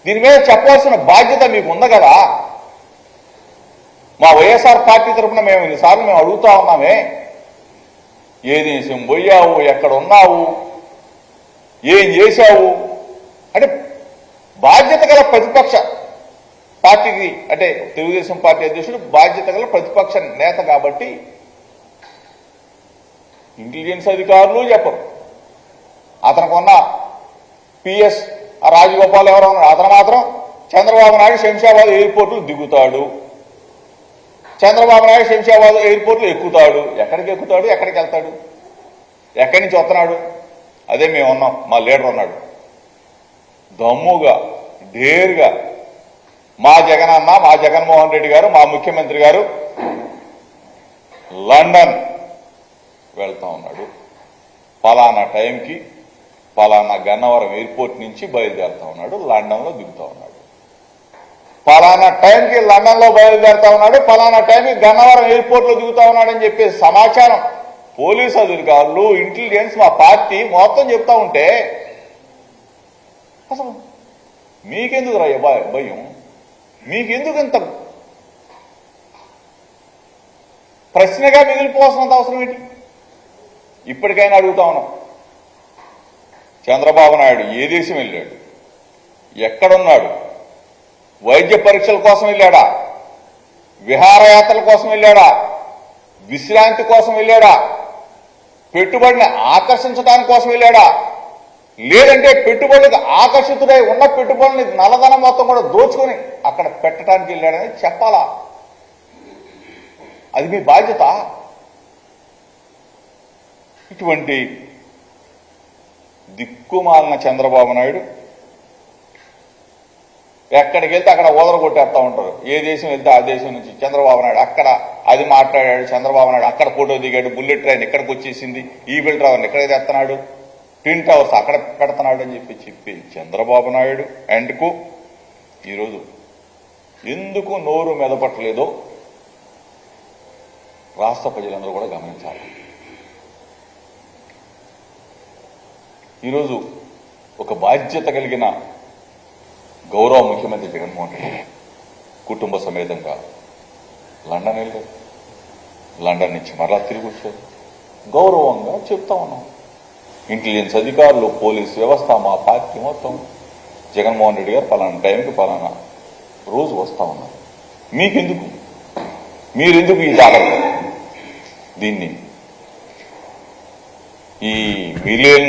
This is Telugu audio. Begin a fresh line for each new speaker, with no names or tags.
దీని మీద చెప్పాల్సిన బాధ్యత మీకు ఉంది కదా. మా వైఎస్ఆర్ పార్టీ తరఫున మేము ఇన్నిసార్లు మేము అడుగుతా ఉన్నామే, ఏ దేశం పోయావు, ఎక్కడ ఉన్నావు, ఏం చేశావు అంటే బాధ్యత గల ప్రతిపక్ష పార్టీకి, అంటే తెలుగుదేశం పార్టీ అధ్యక్షుడు బాధ్యత గల ప్రతిపక్ష నేత కాబట్టి ఇంటెలిజెన్స్ అధికారులు చెప్పరు. అతనికున్న పిఎస్ రాజగోపాల్ ఎవరో ఉన్నారు, అతను మాత్రం చంద్రబాబు నాయుడు శంషాబాద్ ఎయిర్పోర్ట్లో దిగుతాడు, చంద్రబాబు నాయుడు శంషాబాద్ ఎయిర్పోర్ట్లో ఎక్కుతాడు. ఎక్కడికి ఎక్కుతాడు, ఎక్కడికి వెళ్తాడు, ఎక్కడి నుంచి వస్తున్నాడు? అదే మేము ఉన్నాం, మా లీడర్ ఉన్నాడు. దమ్ముగా ఢేరుగా మా జగనన్న, మా జగన్మోహన్ రెడ్డి గారు, మా ముఖ్యమంత్రి గారు లండన్ వెళ్తా ఉన్నాడు. పలానా టైంకి పలానా గన్నవరం ఎయిర్పోర్ట్ నుంచి బయలుదేరుతా ఉన్నాడు, లండన్లో దిగుతా ఉన్నాడు. పలానా టైంకి లండన్లో బయలుదేరుతా ఉన్నాడు, పలానా టైంకి గన్నవరం ఎయిర్పోర్ట్లో దిగుతా ఉన్నాడని చెప్పే సమాచారం పోలీసు అధికారులు, ఇంటెలిజెన్స్, మా పార్టీ మొత్తం చెప్తా ఉంటే అసలు మీకెందుకు రా భయం? మీకెందుకు ఇంత ప్రశ్నగా మిగిలిపోవాల్సినంత అవసరం ఏంటి? ఇప్పటికైనా అడుగుతా ఉన్నాం, చంద్రబాబు నాయుడు ఏ దేశం వెళ్ళాడు, ఎక్కడున్నాడు, వైద్య పరీక్షల కోసం వెళ్ళాడా, విహారయాత్రల కోసం వెళ్ళాడా, విశ్రాంతి కోసం వెళ్ళాడా, పెట్టుబడిని ఆకర్షించడానికి కోసం వెళ్ళాడా, లేదంటే పెట్టుబడులకు ఆకర్షితుడై ఉన్న పెట్టుబడిని నల్లధనం మొత్తం కూడా దోచుకొని అక్కడ పెట్టడానికి వెళ్ళాడని చెప్పాలా? అది మీ బాధ్యత. ఇటువంటి దిక్కుమాలిన చంద్రబాబు నాయుడు ఎక్కడికి వెళ్తే అక్కడ ఓదరగొట్టేస్తా ఉంటారు. ఏ దేశం వెళ్తే ఆ దేశం నుంచి చంద్రబాబు నాయుడు అక్కడ అది మాట్లాడాడు, చంద్రబాబు నాయుడు అక్కడ ఫోటో దిగాడు, బుల్లెట్ ట్రైన్ ఇక్కడికి వచ్చేసింది, ఈవిల్ టవర్ ఇక్కడ తెస్తున్నాడు, ట్విన్ టవర్స్ అక్కడ పెడుతున్నాడు అని చెప్పి చంద్రబాబు నాయుడు అండ్కు ఈరోజు ఎందుకు నోరు మెదపట్లేదో రాష్ట్ర ప్రజలందరూ కూడా గమనించాలి. ఈరోజు ఒక బాధ్యత కలిగిన గౌరవ ముఖ్యమంత్రి జగన్మోహన్ రెడ్డి కుటుంబ సమేతంగా లండన్ వెళ్ళారు, లండన్ నుంచి మరలా తిరిగి వచ్చారు. గౌరవంగా చెప్తా ఉన్నాం, ఇంటెలిజెన్స్ అధికారులు, పోలీస్ వ్యవస్థ, మా పార్టీ మొత్తం జగన్మోహన్ రెడ్డి గారు పలానా టైంకి పలానా రోజు వస్తా ఉన్నారు. మీకెందుకు, మీరెందుకు ఈ జాగ్రత్త? దీన్ని ఈ $1 మిలియన్